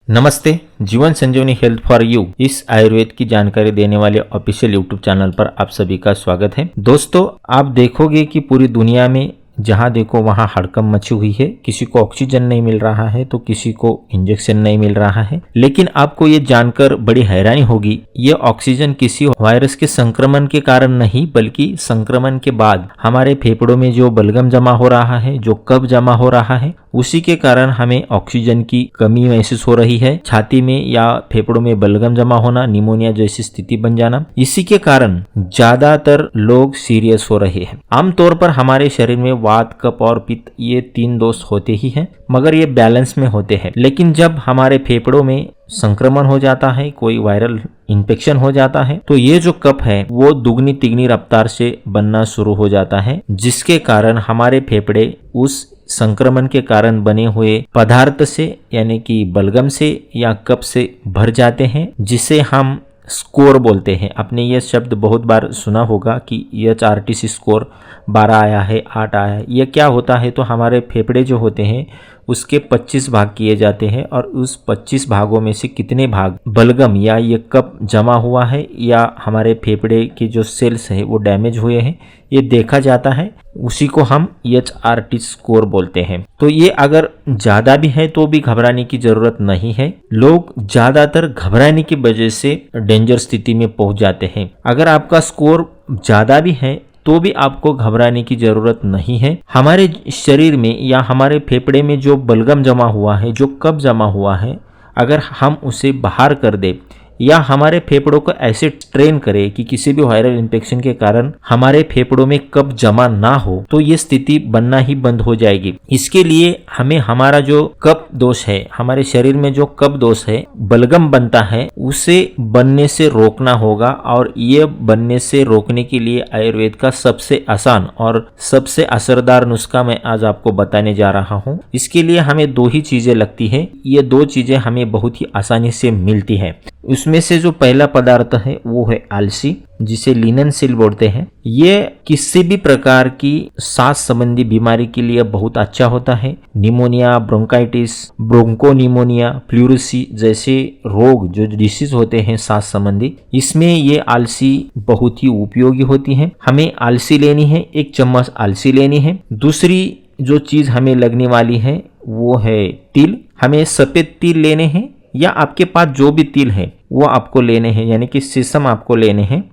नमस्ते। जीवन संजीवनी health for you इस आयुर्वेद की जानकारी देने वाले ऑफिशियल यूट्यूब चैनल पर आप सभी का स्वागत है। दोस्तों, आप देखोगे कि पूरी दुनिया में जहां देखो वहां हड़कंप मची हुई है। किसी को ऑक्सीजन नहीं मिल रहा है तो किसी को इंजेक्शन नहीं मिल रहा है। लेकिन आपको ये जानकर बड़ी हैरानी होगी, ये ऑक्सीजन किसी वायरस के संक्रमण के कारण नहीं बल्कि संक्रमण के बाद हमारे फेफड़ों में जो बलगम जमा हो रहा है, जो कफ जमा हो रहा है, उसी के कारण हमें ऑक्सीजन की कमी महसूस हो रही है। छाती में या फेफड़ों में बलगम जमा होना, निमोनिया जैसी स्थिति बन जाना, इसी के कारण ज्यादातर लोग सीरियस हो रहे हैं। आमतौर पर हमारे शरीर में वात, कफ और पित्त ये 3 दोष होते ही हैं, मगर ये बैलेंस में होते हैं। लेकिन जब हमारे फेफड़ों में संक्रमण हो जाता है, कोई वायरल इन्फेक्शन हो जाता है, तो ये जो कफ है वो दुगनी तिगनी रफ्तार से बनना शुरू हो जाता है, जिसके कारण हमारे फेफड़े उस संक्रमण के कारण बने हुए पदार्थ से यानी कि बलगम से या कफ से भर जाते हैं, जिसे हम स्कोर बोलते हैं। आपने ये शब्द बहुत बार सुना होगा कि HRTC स्कोर 12 आया है, 8 आया है। ये क्या होता है, तो हमारे फेफड़े जो होते हैं उसके 25 भाग किए जाते हैं और उस 25 भागों में से कितने भाग बलगम या ये कफ जमा हुआ है या हमारे फेफड़े के जो सेल्स है वो डैमेज हुए हैं, ये देखा जाता है। उसी को हम HRT स्कोर बोलते हैं। तो ये अगर ज़्यादा भी है तो भी घबराने की ज़रूरत नहीं है। लोग ज़्यादातर घबराने की वजह से डेंजर स्थिति में पहुंच जाते हैं। अगर आपका स्कोर ज़्यादा भी है तो भी आपको घबराने की ज़रूरत नहीं है। हमारे शरीर में या हमारे फेफड़े में जो बलगम जमा हुआ है, जो कफ जमा हुआ है, अगर हम उसे बाहर कर दें या हमारे फेफड़ों को ऐसे ट्रेन करें कि किसी भी वायरल इन्फेक्शन के कारण हमारे फेफड़ों में कफ जमा ना हो, तो ये स्थिति बनना ही बंद हो जाएगी। इसके लिए हमें हमारा जो कफ दोष है, हमारे शरीर में जो कफ दोष है, बलगम बनता है, उसे बनने से रोकना होगा। और ये बनने से रोकने के लिए आयुर्वेद का सबसे आसान और सबसे असरदार नुस्खा मैं आज आपको बताने जा रहा हूँ। इसके लिए हमें 2 ही चीजें लगती है। ये 2 चीजें हमें बहुत ही आसानी से मिलती है। उसमें से जो पहला पदार्थ है वो है अलसी, जिसे लिनन सील बोलते हैं। ये किसी भी प्रकार की सांस संबंधी बीमारी के लिए बहुत अच्छा होता है। निमोनिया, ब्रोंकाइटिस, ब्रोंकोनिमोनिया, प्लूरिसी जैसे रोग जो डिसीज होते हैं सांस संबंधी, इसमें ये अलसी बहुत ही उपयोगी होती है। हमें अलसी लेनी है, 1 चम्मच अलसी लेनी है। दूसरी जो चीज हमें लगने वाली है वो है तिल। हमें सफेद तिल लेने हैं या आपके पास जो भी तिल है वो आपको लेने हैं, यानी कि सीसम आपको लेने हैं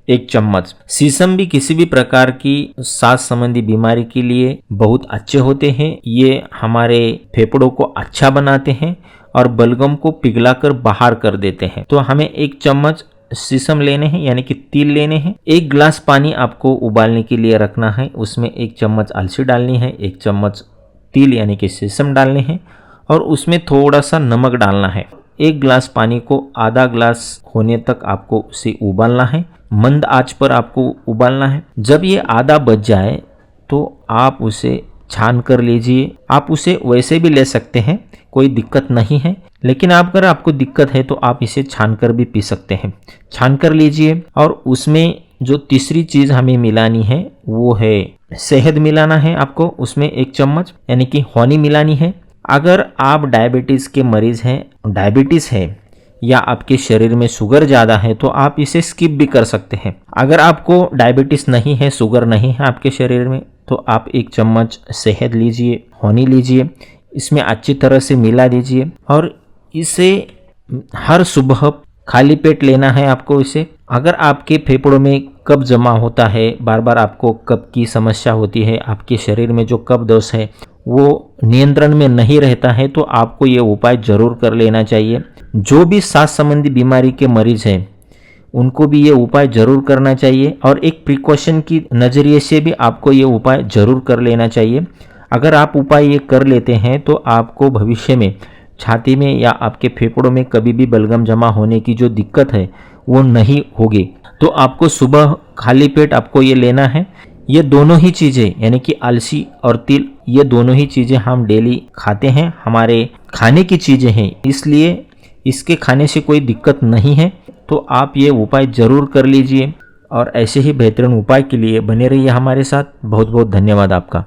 1 चम्मच। सीसम भी किसी भी प्रकार की सांस संबंधी बीमारी के लिए बहुत अच्छे होते हैं। ये हमारे फेफड़ों को अच्छा बनाते हैं और बलगम को पिघलाकर बाहर कर देते हैं। तो हमें 1 चम्मच सीसम लेने हैं, यानी कि तिल लेने हैं। 1 गिलास पानी आपको उबालने के लिए रखना है, उसमें 1 चम्मच अलसी डालनी है, 1 चम्मच तिल यानी कि सीसम डालने हैं और उसमें थोड़ा सा नमक डालना है। 1 गिलास पानी को आधा गिलास होने तक आपको उसे उबालना है। मंद आंच पर आपको उबालना है। जब ये आधा बच जाए तो आप उसे छान कर लीजिए। आप उसे वैसे भी ले सकते हैं, कोई दिक्कत नहीं है। लेकिन अगर आपको दिक्कत है तो आप इसे छान कर भी पी सकते हैं। छान कर लीजिए और उसमें जो तीसरी चीज़ हमें मिलानी है वो है शहद मिलाना है आपको। उसमें 1 चम्मच यानी कि हनी मिलानी है। अगर आप डायबिटीज़ के मरीज़ हैं, डायबिटीज़ है या आपके शरीर में शुगर ज़्यादा है तो आप इसे स्किप भी कर सकते हैं। अगर आपको डायबिटीज़ नहीं है, शुगर नहीं है आपके शरीर में, तो आप 1 चम्मच शहद लीजिए, हनी लीजिए, इसमें अच्छी तरह से मिला दीजिए और इसे हर सुबह खाली पेट लेना है आपको इसे। अगर आपके फेफड़ों में कफ जमा होता है, बार बार आपको कफ की समस्या होती है, आपके शरीर में जो कफ दोष है वो नियंत्रण में नहीं रहता है, तो आपको ये उपाय जरूर कर लेना चाहिए। जो भी सांस संबंधी बीमारी के मरीज हैं उनको भी ये उपाय जरूर करना चाहिए और एक प्रिकॉशन की नज़रिए से भी आपको ये उपाय जरूर कर लेना चाहिए। अगर आप उपाय ये कर लेते हैं तो आपको भविष्य में छाती में या आपके फेफड़ों में कभी भी बलगम जमा होने की जो दिक्कत है वो नहीं होगी। तो आपको सुबह खाली पेट आपको ये लेना है। ये दोनों ही चीज़ें यानी कि अलसी और तिल, ये दोनों ही चीज़ें हम डेली खाते हैं, हमारे खाने की चीज़ें हैं, इसलिए इसके खाने से कोई दिक्कत नहीं है। तो आप ये उपाय ज़रूर कर लीजिए और ऐसे ही बेहतरीन उपाय के लिए बने रहिए हमारे साथ। बहुत बहुत धन्यवाद आपका।